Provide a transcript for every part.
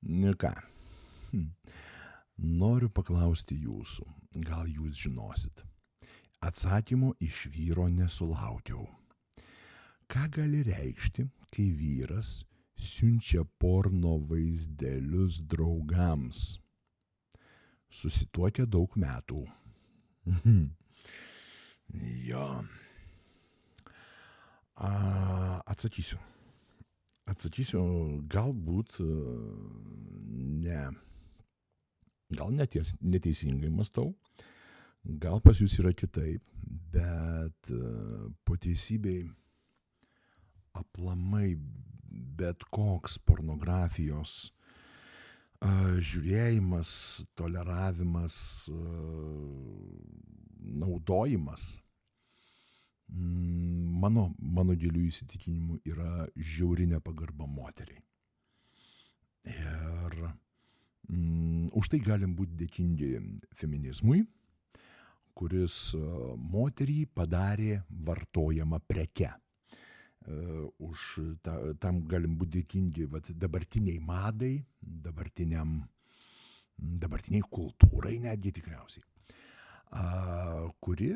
Ką, noriu paklausti jūsų, gal jūs žinosit. Atsakymo iš vyro nesulaukiau. Ką gali reikšti, kai vyras siunčia porno vaizdelius draugams? Susituokę daug metų. Jo. Atsakysiu, galbūt gal neteisingai mąstau, gal pas jūs yra kitaip, bet po teisybei aplamai bet koks pornografijos žiūrėjimas, toleravimas, naudojimas, mano gilių įsitikinimų yra žiauri nepagarba moteriai. Ir už tai galim būti dėkingi feminizmui, kuris moterį padarė vartojamą preke. Tam galim būti dėkingi dabartiniai madai, dabartiniai kultūrai netgi tikriausiai, kuri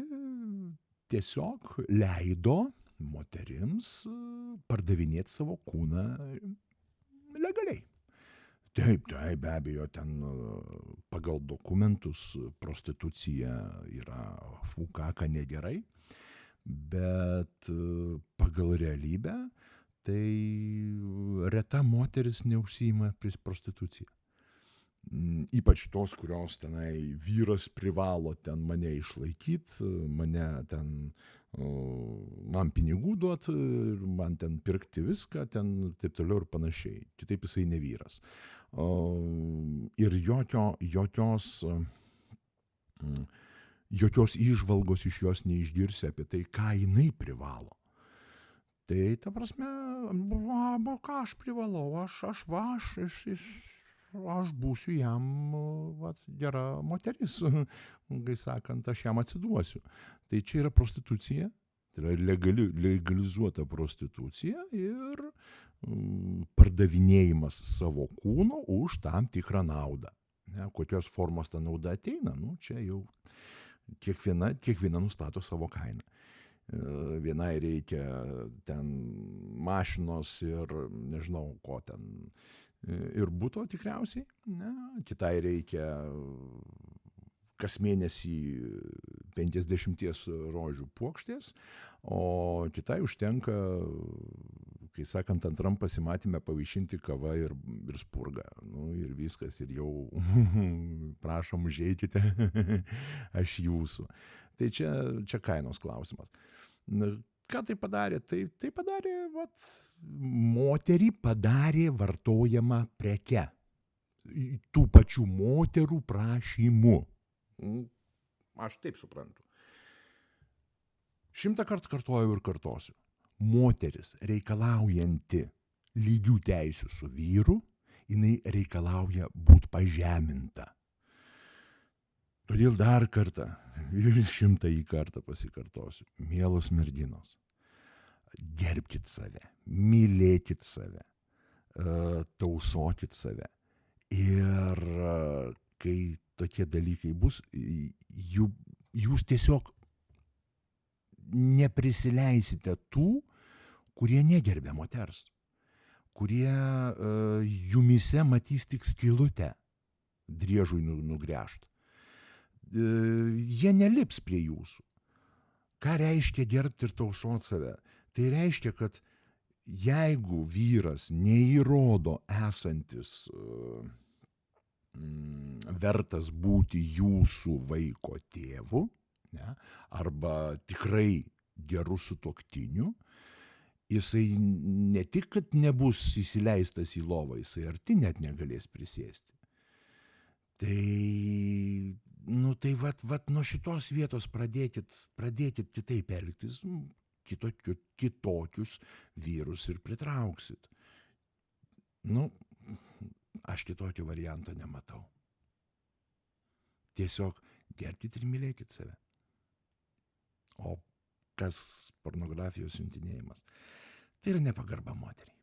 tiesiog leido moterims pardavinėti savo kūną legaliai. Taip, be abejo, ten pagal dokumentus prostitucija yra fukaka negerai, bet pagal realybę tai reta moteris neužsiima prostitucija. Ypač tos, kurios tenai vyras privalo ten mane išlaikyti, mane ten, man pinigų duot, man ten pirkti viską, ten taip toliau ir panašiai. Kitaip jisai ne vyras. Ir jokios įžvalgos iš jos neišgirsi apie tai, ką jinai privalo. Tai ta prasme, ką aš privalau, aš būsiu jam gera moteris, kai sakant, aš jam atsiduosiu. Tai čia yra prostitucija, tai yra legalizuota prostitucija ir pardavinėjimas savo kūno už tam tikrą naudą. Kokios formos ta nauda ateina, čia jau kiekviena nustato savo kainą. Vienai reikia ten mašinos ir nežinau ko ten, ir buto tikriausiai, kitai reikia kas mėnesį 50 rožių puokštės, o kitai užtenka, kai sakant, antram pasimatyme pavaišinti kava ir spurgą. Ir viskas, ir jau prašom, užeikite, aš jūsų. Tai čia kainos klausimas. Ką tai padarė? Tai padarė, moterį padarė vartojamą preke. Tų pačių moterų prašymu. Aš taip suprantu. 100 kartų kartojau ir kartosiu. Moteris reikalaujanti lygių teisių su vyru, jinai reikalauja būti pažeminta. Todėl dar kartą, ir 100 kartą pasikartosiu. Mielos merginos, gerbkit save, mylėkit save, tausokit save. Ir kai tokie dalykai bus, jūs tiesiog neprisileisite tų, kurie negerbia moters, kurie jumise matys tik skylutę driežui nugręžt. Jie nelips prie jūsų. Ką reiškia gerbti ir tausot save? Tai reiškia, kad jeigu vyras neįrodo esantis vertas būti jūsų vaiko tėvu, arba tikrai gerų sutuoktinių, jisai ne tik, kad nebus įsileistas į lovą, jisai arti net negalės prisėsti. Tai nuo šitos vietos pradėkit kitaip elgtis, kitokius vyrus ir pritrauksit. Aš kitokio varianto nematau. Tiesiog gerbkit ir mylėkit save. O kas pornografijos siuntinėjimas? Tai yra nepagarba moteriai.